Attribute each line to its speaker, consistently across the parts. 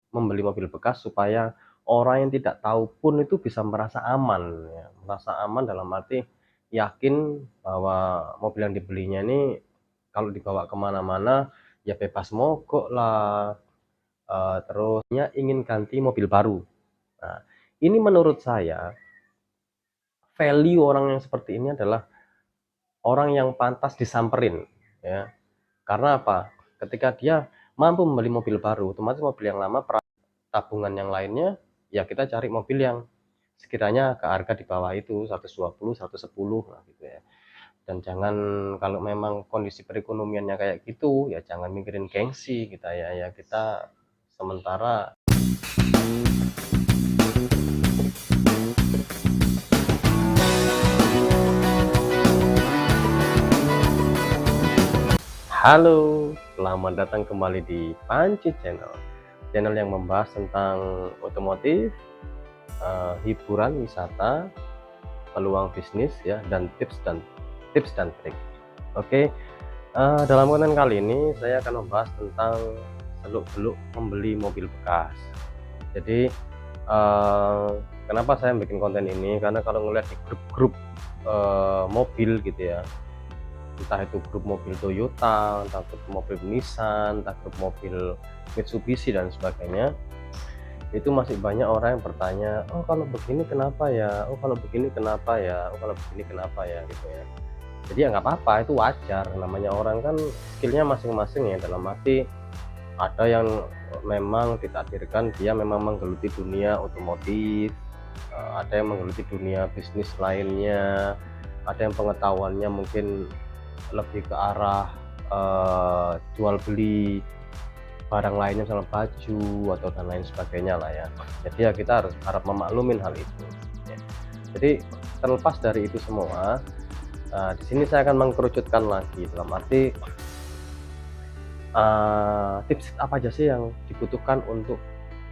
Speaker 1: membeli mobil bekas supaya orang yang tidak tahu pun itu bisa merasa aman ya, merasa aman dalam arti yakin bahwa mobil yang dibelinya ini kalau dibawa kemana-mana ya bebas mogok lah, terusnya ingin ganti mobil baru. Nah, ini menurut saya value orang yang seperti ini adalah orang yang pantas disamperin ya. Karena apa? Ketika dia mampu membeli mobil baru, otomatis mobil yang lama tabungan yang lainnya ya kita cari mobil yang sekiranya ke harga di bawah itu 120, 110 lah gitu ya. Dan jangan kalau memang kondisi perekonomiannya kayak gitu ya jangan mikirin gengsi kita ya kita sementara. Halo, selamat datang kembali di Panci Channel. Channel yang membahas tentang otomotif, hiburan, wisata, peluang bisnis ya, dan tips dan trik. Oke, dalam konten kali ini saya akan membahas tentang seluk-beluk membeli mobil bekas. Jadi kenapa saya bikin konten ini? Karena kalau ngeliat di grup-grup mobil gitu ya, entah itu grup mobil Toyota, entah grup mobil Nissan, entah grup mobil Mitsubishi dan sebagainya, itu masih banyak orang yang bertanya, oh kalau begini kenapa ya, oh kalau begini kenapa ya, oh kalau begini kenapa ya gitu ya. Jadi ya nggak apa-apa, itu wajar, namanya orang kan skillnya masing-masing ya, dalam arti ada yang memang ditakdirkan dia memang menggeluti dunia otomotif, ada yang menggeluti dunia bisnis lainnya, ada yang pengetahuannya mungkin lebih ke arah jual beli barang lainnya, misalnya baju atau dan lain sebagainya lah ya. Jadi ya kita harap memaklumin hal itu ya. Jadi terlepas dari itu semua, di sini saya akan mengkerucutkan lagi dalam arti tips apa aja sih yang dibutuhkan untuk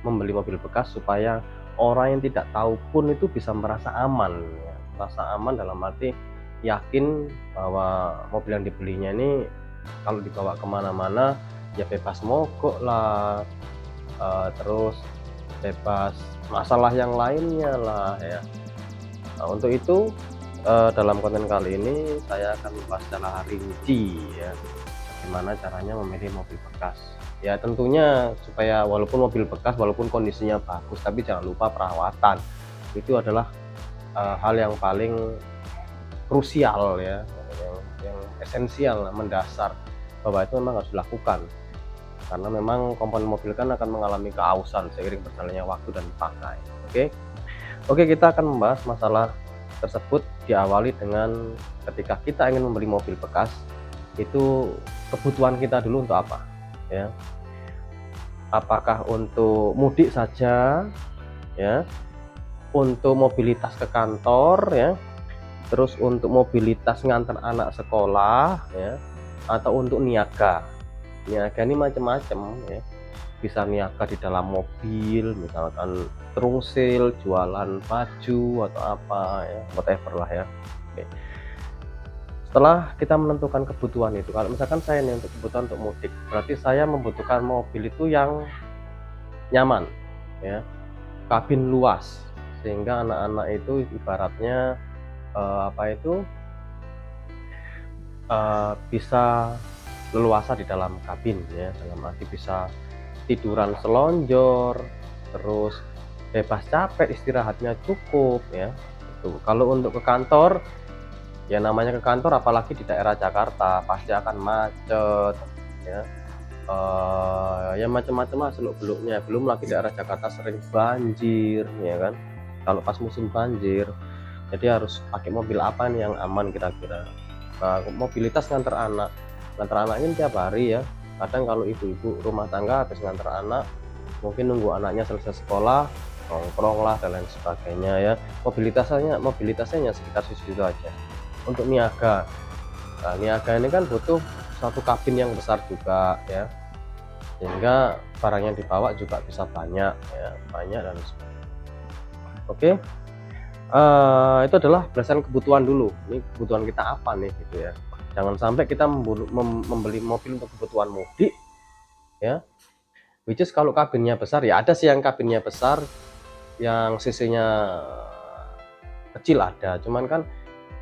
Speaker 1: membeli mobil bekas supaya orang yang tidak tahu pun itu bisa merasa aman ya. Merasa aman dalam arti yakin bahwa mobil yang dibelinya ini kalau dibawa kemana-mana ya bebas mogok lah, terus bebas masalah yang lainnya lah ya. Nah, untuk itu dalam konten kali ini saya akan membahas secara rinci ya gimana caranya memilih mobil bekas. Ya tentunya supaya walaupun mobil bekas walaupun kondisinya bagus tapi jangan lupa perawatan. Itu adalah hal yang paling krusial ya, yang esensial, mendasar, bahwa itu memang harus dilakukan. Karena memang komponen mobil kan akan mengalami keausan seiring berjalannya waktu dan dipakai. Oke. Oke, kita akan membahas masalah tersebut diawali dengan ketika kita ingin membeli mobil bekas, itu kebutuhan kita dulu untuk apa? Ya. Apakah untuk mudik saja ya, untuk mobilitas ke kantor ya, terus untuk mobilitas ngantar anak sekolah ya, atau untuk niaga. Niaga ini macam-macam ya, bisa niaga di dalam mobil misalkan trungsil, jualan baju atau apa ya, whatever lah ya. Oke. Setelah kita menentukan kebutuhan itu, kalau misalkan saya nih untuk kebutuhan untuk mudik, berarti saya membutuhkan mobil itu yang nyaman ya, kabin luas sehingga anak-anak itu ibaratnya bisa leluasa di dalam kabin ya, dalam arti bisa tiduran selonjor, terus bebas capek, istirahatnya cukup ya. Itu kalau untuk ke kantor ya, namanya ke kantor apalagi di daerah Jakarta pasti akan macet ya, ya macam-macam lah seluk-beluknya, belum lagi daerah Jakarta sering banjir ya kan, kalau pas musim banjir. Jadi harus pakai mobil apa nih yang aman kira-kira. Nah, mobilitas ngantar anak ini tiap hari ya. Kadang kalau ibu-ibu rumah tangga habis ngantar anak, mungkin nunggu anaknya selesai sekolah, nongkrong lah dan lain sebagainya ya. Mobilitasnya sekitar situ aja. Untuk niaga, nah, niaga ini kan butuh satu kabin yang besar juga ya, sehingga barang yang dibawa juga bisa banyak ya, banyak dan sebagainya. Oke. Itu adalah berdasarkan kebutuhan dulu, ini kebutuhan kita apa nih gitu ya. Jangan sampai kita membeli mobil untuk kebutuhan mudik ya, which is kalau kabinnya besar ya ada sih yang kabinnya besar, yang cc-nya kecil ada, cuman kan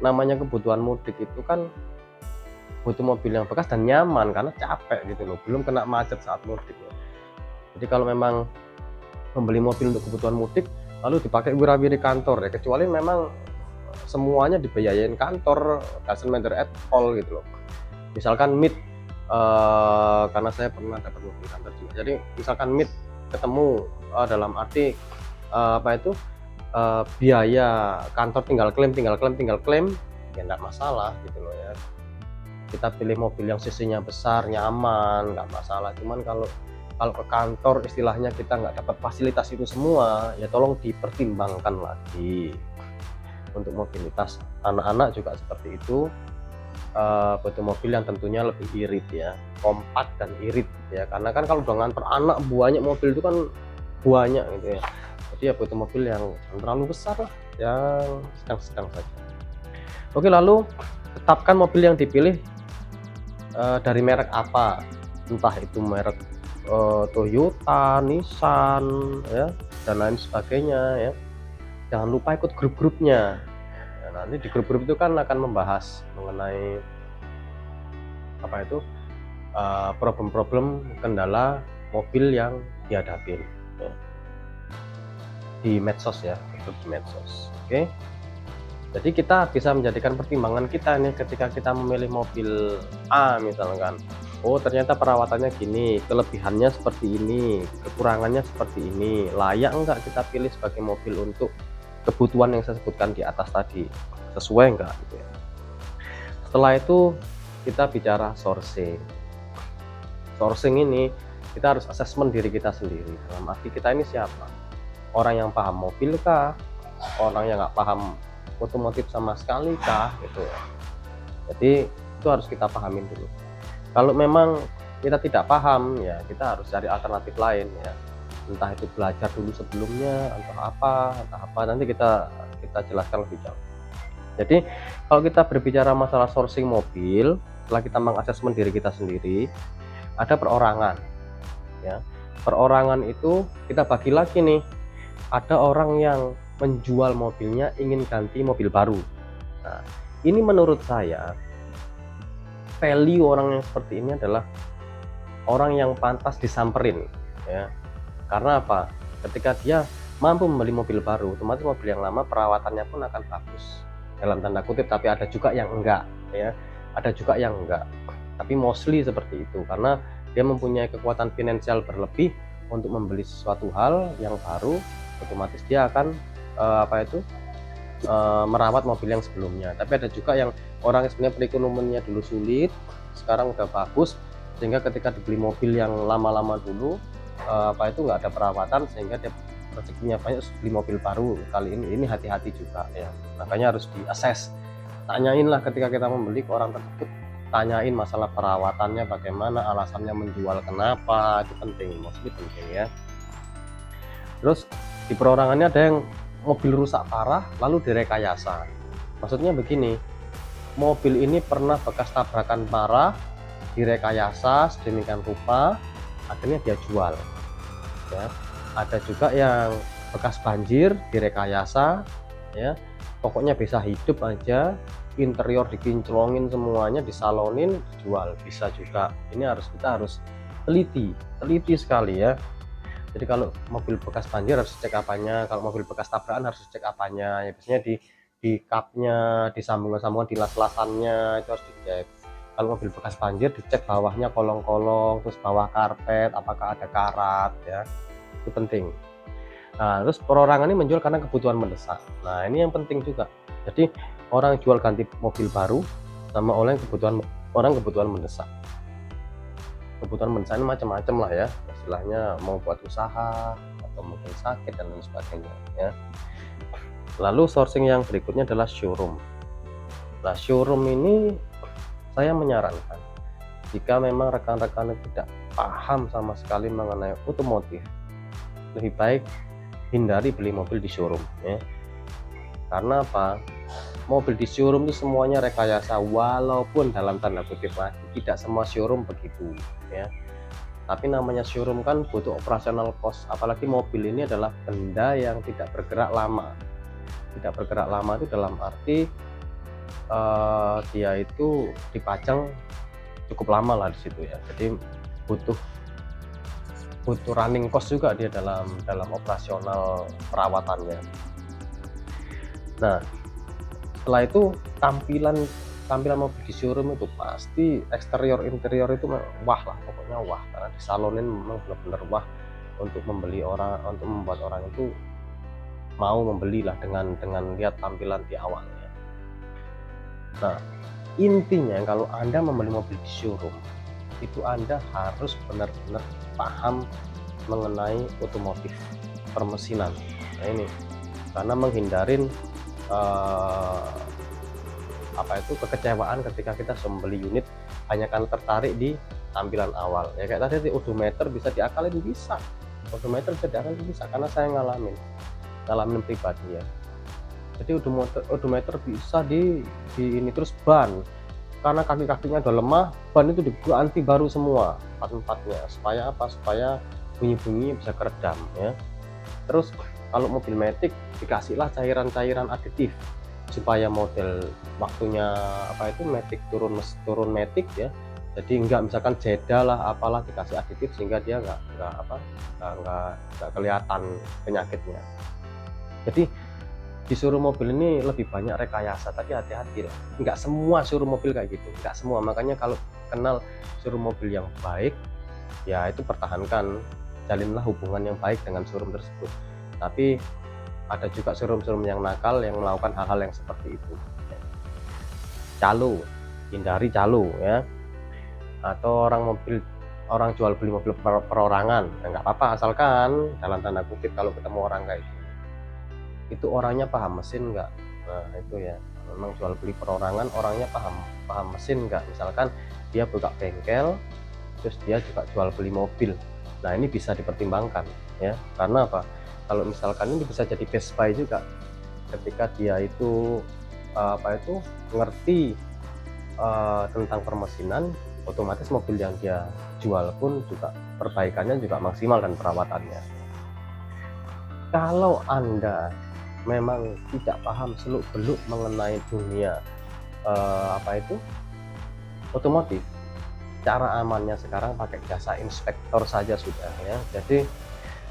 Speaker 1: namanya kebutuhan mudik itu kan butuh mobil yang bekas dan nyaman karena capek gitu loh, belum kena macet saat mudik loh. Jadi kalau memang membeli mobil untuk kebutuhan mudik lalu dipakai wira-wiri kantor ya, kecuali memang semuanya dibiayain kantor, doesn't matter at all gitu loh. Misalkan meet karena saya pernah dapat mobil kantor juga, jadi misalkan meet ketemu dalam arti biaya kantor tinggal klaim ya enggak masalah gitu loh ya. Kita pilih mobil yang cc-nya besar, nyaman, nggak masalah. Cuman kalau ke kantor istilahnya kita nggak dapat fasilitas itu semua, ya tolong dipertimbangkan lagi. Untuk mobilitas anak-anak juga seperti itu, butuh mobil yang tentunya lebih irit ya, kompak dan irit ya. Karena kan kalau udah nganter anak banyak mobil itu kan banyak gitu ya. Jadi ya butuh mobil yang terlalu besar lah, yang sedang-sedang saja. Oke, lalu tetapkan mobil yang dipilih dari merek apa, entah itu merek Toyota, Nissan ya, dan lain sebagainya ya. Jangan lupa ikut grup-grupnya ya, nanti di grup-grup itu kan akan membahas mengenai problem-problem kendala mobil yang dihadapin ya, di medsos ya, grup di medsos. Oke, jadi kita bisa menjadikan pertimbangan kita nih ketika kita memilih mobil A misalkan, oh ternyata perawatannya gini, kelebihannya seperti ini, kekurangannya seperti ini, layak enggak kita pilih sebagai mobil untuk kebutuhan yang saya sebutkan di atas tadi, sesuai enggak gitu ya. Setelah itu kita bicara sourcing. Sourcing ini kita harus asesmen diri kita sendiri, dalam arti kita ini siapa, orang yang paham mobil kah, orang yang nggak paham otomotif sama sekali kah gitu ya. Jadi itu harus kita pahamin dulu. Kalau memang kita tidak paham ya kita harus cari alternatif lain ya, entah itu belajar dulu sebelumnya entah apa nanti kita jelaskan lebih jauh. Jadi kalau kita berbicara masalah sourcing mobil, setelah kita mengasesmen diri kita sendiri, ada perorangan ya. Perorangan itu kita bagi lagi nih, ada orang yang menjual mobilnya ingin ganti mobil baru. Nah, ini menurut saya value orang yang seperti ini adalah orang yang pantas disamperin ya. Karena apa? Ketika dia mampu membeli mobil baru, otomatis mobil yang lama perawatannya pun akan bagus dalam tanda kutip, tapi ada juga yang enggak ya. Ada juga yang enggak. Tapi mostly seperti itu karena dia mempunyai kekuatan finansial berlebih untuk membeli sesuatu hal yang baru, otomatis dia akan merawat mobil yang sebelumnya. Tapi ada juga yang orang yang sebenarnya perekonomiannya dulu sulit, sekarang udah bagus, sehingga ketika dibeli mobil yang lama-lama dulu nggak ada perawatan sehingga dia rezekinya banyak beli mobil baru kali ini hati-hati juga ya. Makanya harus diakses, tanyain lah ketika kita membeli ke orang tersebut, tanyain masalah perawatannya bagaimana, alasannya menjual kenapa, itu penting, mostly penting ya. Terus di perorangannya ada yang mobil rusak parah lalu direkayasa. Maksudnya begini, mobil ini pernah bekas tabrakan parah, direkayasa sedemikian rupa, akhirnya dia jual ya. Ada juga yang bekas banjir direkayasa ya, pokoknya bisa hidup aja, interior dikinclongin semuanya, disalonin, dijual, bisa juga. Ini kita harus teliti sekali ya. Jadi kalau mobil bekas banjir harus cek apanya, kalau mobil bekas tabrakan harus cek apanya ya, biasanya di kapnya, di sambungan-sambungan, di las-lasannya itu harus dicek. Kalau mobil bekas banjir dicek bawahnya kolong-kolong, terus bawah karpet apakah ada karat ya, itu penting. Nah, terus perorangan ini menjual karena kebutuhan mendesak. Nah, ini yang penting juga. Jadi orang jual ganti mobil baru sama orang kebutuhan mendesak. Kebutuhan mendesak ini macam-macam lah ya, istilahnya mau buat usaha atau mungkin sakit dan lain sebagainya ya. Lalu sourcing yang berikutnya adalah showroom. Nah, showroom ini saya menyarankan jika memang rekan-rekan tidak paham sama sekali mengenai otomotif, lebih baik hindari beli mobil di showroom ya. Karena apa? Mobil di showroom itu semuanya rekayasa, walaupun dalam tanda kutip lagi tidak semua showroom begitu ya. Tapi namanya showroom kan butuh operasional cost, apalagi mobil ini adalah benda yang tidak bergerak lama. Tidak bergerak lama itu dalam arti dia itu dipajang cukup lama lah di situ ya. Jadi butuh butuh running cost juga dia dalam operasional perawatannya. Nah, setelah itu tampilan tampilan mobil di showroom itu pasti eksterior interior itu wah lah, pokoknya wah, karena disalonin memang benar-benar wah untuk membuat orang itu mau membeli lah dengan lihat tampilan di awalnya. Nah, intinya kalau Anda membeli mobil di showroom itu Anda harus benar-benar paham mengenai otomotif permesinan. Nah ini karena menghindarin kekecewaan ketika kita membeli unit hanya karena tertarik di tampilan awal ya. Kayak tadi odometer bisa diakalin, bisa karena saya ngalamin pribadi ya. Jadi odometer bisa di ini, terus ban karena kaki-kakinya udah lemah, ban itu diganti baru semua empat-empatnya supaya apa, supaya bunyi-bunyi bisa keredam ya. Terus kalau mobil matic dikasihlah cairan-cairan aditif supaya model waktunya matic turun matic ya, jadi enggak misalkan jeda lah apalah, dikasih aditif sehingga dia enggak kelihatan penyakitnya. Jadi di showroom mobil ini lebih banyak rekayasa, tapi hati-hati lah, enggak semua showroom mobil kayak gitu, enggak semua. Makanya kalau kenal showroom mobil yang baik ya itu pertahankan, jalinlah hubungan yang baik dengan showroom tersebut. Tapi ada juga showroom-showroom yang nakal yang melakukan hal-hal yang seperti itu. Calo, hindari calo ya. Atau orang jual beli mobil perorangan, enggak apa-apa asalkan dalam tanda kutip kalau ketemu orang kayak gitu, itu orangnya paham mesin enggak. Nah itu ya, memang jual beli perorangan orangnya paham mesin enggak. Misalkan dia buka bengkel terus dia juga jual beli mobil, nah ini bisa dipertimbangkan ya. Karena apa, kalau misalkan ini bisa jadi best buy juga ketika dia itu ngerti tentang permesinan, otomatis mobil yang dia jual pun juga perbaikannya juga maksimal dan perawatannya. Kalau Anda memang tidak paham seluk-beluk mengenai dunia otomotif, cara amannya sekarang pakai jasa inspektor saja sudah ya. Jadi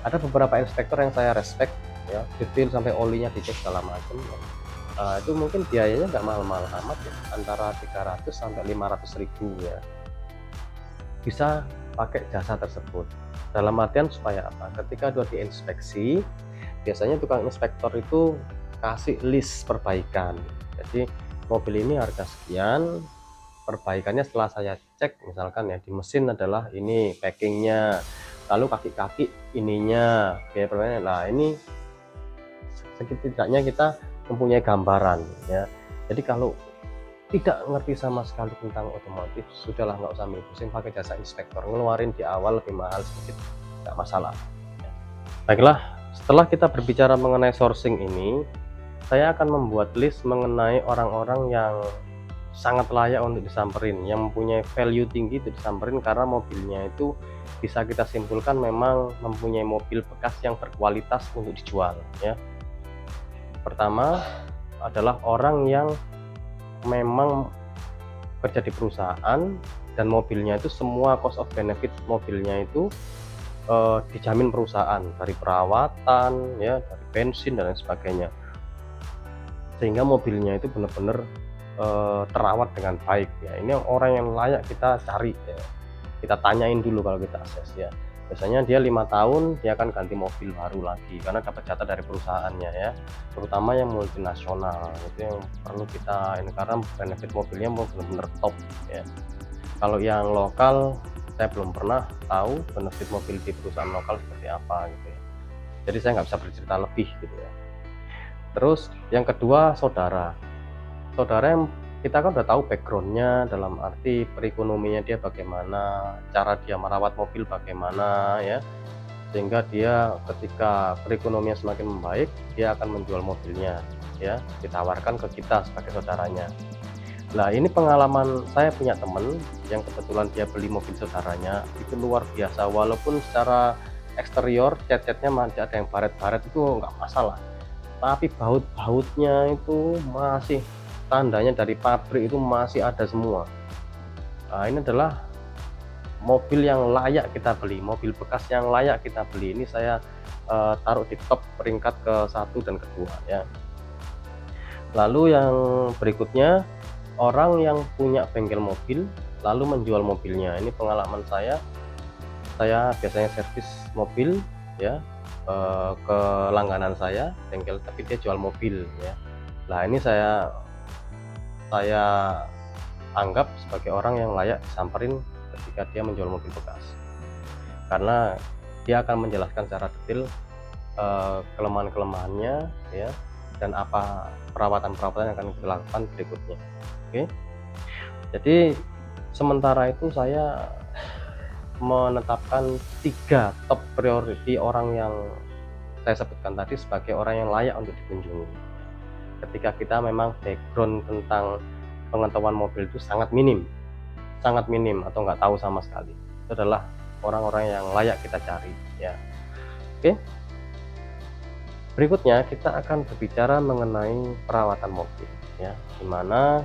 Speaker 1: ada beberapa inspektor yang saya respect ya, detail sampai olinya dicek segala macam. Itu mungkin biayanya nggak mahal-mahal amat ya, antara 300 sampai 500 ribu ya. Bisa pakai jasa tersebut. Dalam artian supaya apa? Ketika sudah diinspeksi, biasanya tukang inspektor itu kasih list perbaikan. Jadi mobil ini harga sekian, perbaikannya setelah saya cek misalkan ya, di mesin adalah ini packingnya, lalu kaki-kaki ininya, biaya perbaikannya. Nah ini setidaknya kita mempunyai gambaran ya. Jadi kalau tidak ngerti sama sekali tentang otomotif, sudahlah, nggak usah ambil pusing, pakai jasa inspektor, ngeluarin di awal lebih mahal sedikit nggak masalah ya. Baiklah, setelah kita berbicara mengenai sourcing ini, saya akan membuat list mengenai orang-orang yang sangat layak untuk disamperin, yang mempunyai value tinggi untuk disamperin karena mobilnya itu bisa kita simpulkan memang mempunyai mobil bekas yang berkualitas untuk dijual ya. Pertama adalah orang yang memang kerja di perusahaan dan mobilnya itu semua cost of benefit mobilnya itu dijamin perusahaan, dari perawatan ya, dari bensin dan lain sebagainya, sehingga mobilnya itu benar-benar terawat dengan baik ya. Ini orang yang layak kita cari ya. Kita tanyain dulu kalau kita akses ya. Biasanya dia 5 tahun dia akan ganti mobil baru lagi karena dapat jatah dari perusahaannya ya. Terutama yang multinasional itu yang perlu kita ini, karena benefit mobilnya mau benar-benar top ya. Kalau yang lokal saya belum pernah tahu benefit mobil di perusahaan lokal seperti apa gitu ya. Jadi saya nggak bisa bercerita lebih gitu ya. Terus yang kedua, saudara yang kita kan udah tahu backgroundnya, dalam arti perekonomiannya dia bagaimana, cara dia merawat mobil bagaimana ya, sehingga dia ketika perekonomian semakin membaik dia akan menjual mobilnya ya, ditawarkan ke kita sebagai saudaranya. Nah, ini pengalaman saya punya temen yang kebetulan dia beli mobil saudaranya, itu luar biasa. Walaupun secara eksterior cat-catnya masih ada yang baret-baret itu nggak masalah, tapi baut-bautnya itu masih tandanya dari pabrik itu masih ada semua. Nah, ini adalah mobil yang layak kita beli, mobil bekas yang layak kita beli. Ini saya taruh di top peringkat ke-1 dan kedua ya. Lalu yang berikutnya, orang yang punya bengkel mobil lalu menjual mobilnya. Ini pengalaman saya biasanya servis mobil ya, ke langganan saya bengkel, tapi dia jual mobil ya. Nah, ini saya anggap sebagai orang yang layak disamperin ketika dia menjual mobil bekas, karena dia akan menjelaskan secara detail kelemahan-kelemahannya ya, dan apa perawatan-perawatan yang akan dilakukan berikutnya. Oke, jadi sementara itu saya menetapkan 3 top priority orang yang saya sebutkan tadi sebagai orang yang layak untuk dikunjungi. Ketika kita memang background tentang pengetahuan mobil itu sangat minim atau nggak tahu sama sekali, itu adalah orang-orang yang layak kita cari ya. Oke, berikutnya kita akan berbicara mengenai perawatan mobil ya, dimana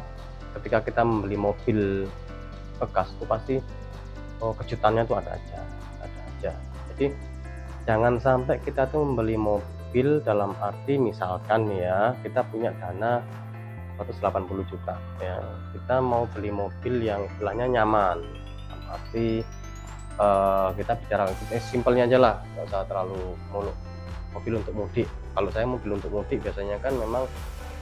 Speaker 1: ketika kita membeli mobil bekas itu pasti kejutannya tuh ada aja. Jadi jangan sampai kita tuh membeli mobil dalam arti misalkan ya, kita punya dana 180 juta ya, kita mau beli mobil yang istilahnya nyaman, arti kita bicara simpelnya aja lah, nggak usah terlalu muluk. Mobil untuk mudik, kalau saya mobil untuk mudik biasanya kan memang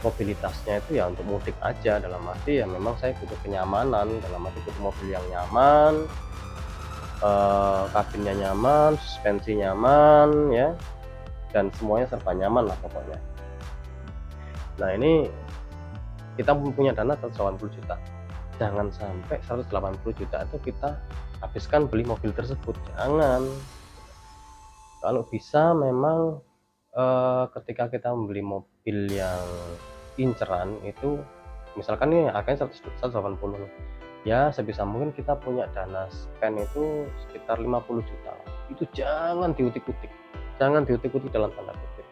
Speaker 1: mobilitasnya itu ya untuk mudik aja, dalam arti ya memang saya butuh kenyamanan, dalam arti butuh mobil yang nyaman, kabinnya nyaman, suspensi nyaman ya, dan semuanya serba nyaman lah pokoknya. Nah, ini kita punya dana 180 juta, jangan sampai 180 juta itu kita habiskan beli mobil tersebut, jangan. Kalau bisa memang ketika kita membeli mobil yang inceran itu, misalkan nih harganya 180 ya, sebisa mungkin kita punya dana spend itu sekitar 50 juta, itu jangan diutik-utik dalam tanda kutip,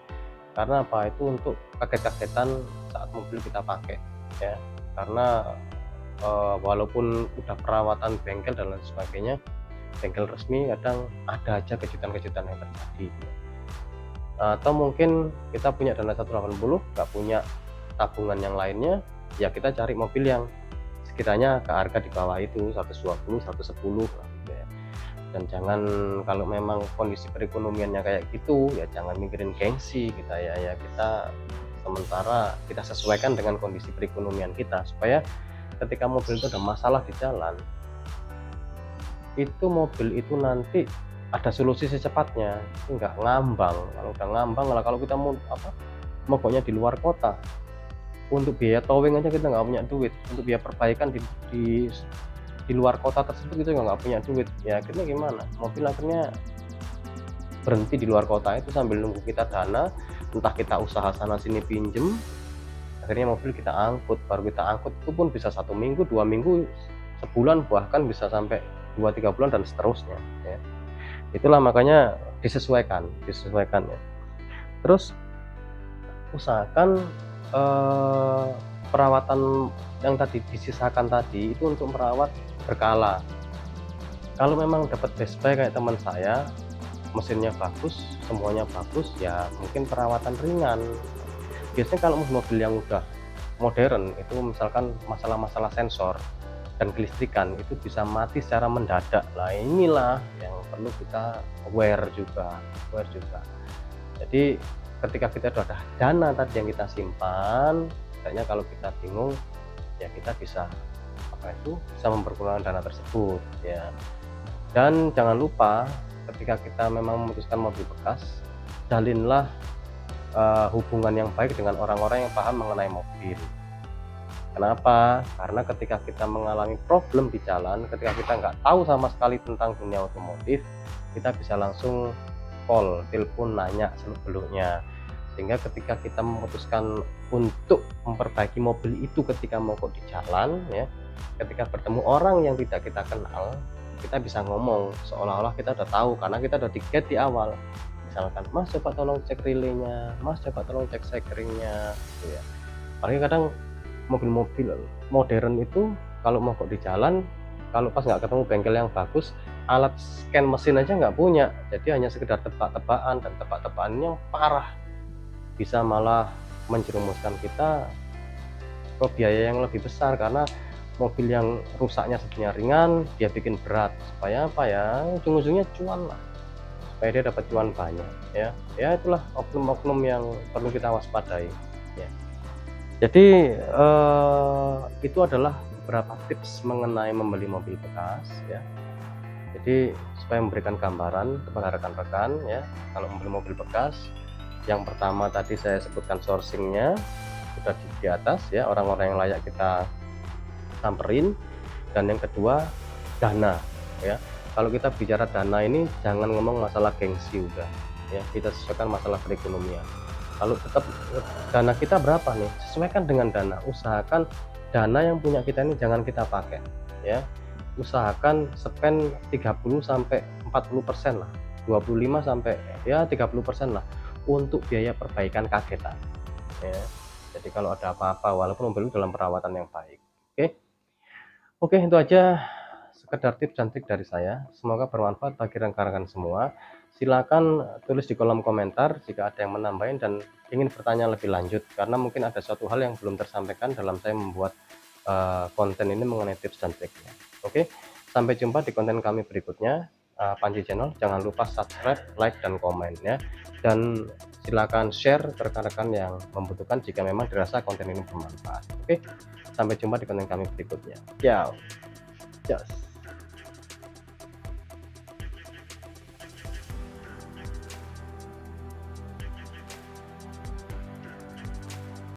Speaker 1: karena apa, itu untuk kaget-kagetan saat mobil kita pakai ya, karena walaupun udah perawatan bengkel dan lain sebagainya, bengkel resmi kadang ada aja kejutan-kejutan yang terjadi. Atau mungkin kita punya dana 180, nggak punya tabungan yang lainnya, ya kita cari mobil yang sekiranya ke harga di bawah itu 120, 110 gitu ya. Dan jangan, kalau memang kondisi perekonomiannya kayak gitu ya jangan mikirin gengsi kita ya, kita sementara kita sesuaikan dengan kondisi perekonomian kita, supaya ketika mobil itu ada masalah di jalan, itu mobil itu nanti ada solusi secepatnya, nggak ngambang. Kalau udah ngambang, kalau kita mau mogoknya di luar kota, untuk biaya towing aja kita nggak punya duit, untuk biaya perbaikan di luar kota tersebut itu nggak punya duit ya, akhirnya gimana, mobil akhirnya berhenti di luar kota itu sambil nunggu kita dana, entah kita usaha sana sini pinjem, akhirnya mobil kita angkut. Baru kita angkut itu pun bisa 1 minggu, 2 minggu, sebulan, bahkan bisa sampai 2-3 bulan dan seterusnya ya. Itulah makanya disesuaikan ya. Terus usahakan perawatan yang tadi disisakan tadi itu untuk merawat berkala. Kalau memang dapat best buy kayak teman saya, mesinnya bagus, semuanya bagus, ya mungkin perawatan ringan. Biasanya kalau mobil yang udah modern itu, misalkan masalah-masalah sensor dan kelistrikan itu bisa mati secara mendadak. Lah inilah yang perlu kita aware juga. Jadi ketika kita sudah ada dana tadi yang kita simpan, kayaknya kalau kita bingung ya kita bisa bisa mempergunakan dana tersebut ya. Dan jangan lupa ketika kita memang memutuskan mobil bekas, jalinlah hubungan yang baik dengan orang-orang yang paham mengenai mobil. Kenapa? Karena ketika kita mengalami problem di jalan, ketika kita nggak tahu sama sekali tentang dunia otomotif, kita bisa langsung call, telepon, nanya seluk-beluknya. Sehingga ketika kita memutuskan untuk memperbaiki mobil itu ketika mogok di jalan ya, ketika bertemu orang yang tidak kita kenal, kita bisa ngomong seolah-olah kita udah tahu karena kita udah di-guide di awal. Misalkan, "Mas coba tolong cek relaynya, Mas coba tolong cek sekringnya," gitu ya. Apalagi kadang mobil-mobil modern itu kalau mogok di jalan, kalau pas nggak ketemu bengkel yang bagus, alat scan mesin aja nggak punya. Jadi hanya sekedar tebak-tebakan dan tebak-tebakannya parah. Bisa malah menjerumuskan kita ke biaya yang lebih besar karena mobil yang rusaknya sebenarnya ringan, dia bikin berat supaya apa ya, ujung-ujungnya cuan lah, supaya dia dapat cuan banyak ya. Ya itulah oknum-oknum yang perlu kita waspadai ya. Jadi itu adalah beberapa tips mengenai membeli mobil bekas ya. Jadi supaya memberikan gambaran kepada rekan-rekan ya, kalau membeli mobil bekas, yang pertama tadi saya sebutkan sourcingnya sudah di atas ya, orang-orang yang layak kita samperin. Dan yang kedua, dana ya. Kalau kita bicara dana ini jangan ngomong masalah gengsi udah ya, kita sesuaikan masalah perekonomian. Kalau tetap dana kita berapa nih, sesuaikan dengan dana. Usahakan dana yang punya kita ini jangan kita pakai ya. Usahakan spend 30 sampai 40% lah, 25 sampai ya 30% lah untuk biaya perbaikan kagetan ya. Jadi kalau ada apa-apa walaupun mobil dalam perawatan yang baik. Oke, itu aja sekedar tips dan trik dari saya. Semoga bermanfaat bagi rekan-rekan semua. Silakan tulis di kolom komentar jika ada yang menambahin dan ingin bertanya lebih lanjut, karena mungkin ada suatu hal yang belum tersampaikan dalam saya membuat konten ini mengenai tips dan triknya. Oke, sampai jumpa di konten kami berikutnya. Panji Channel, jangan lupa subscribe, like, dan komen ya. Dan silakan share ke rekan-rekan yang membutuhkan jika memang dirasa konten ini bermanfaat. Oke, sampai jumpa di konten kami berikutnya. Ciao. Yes.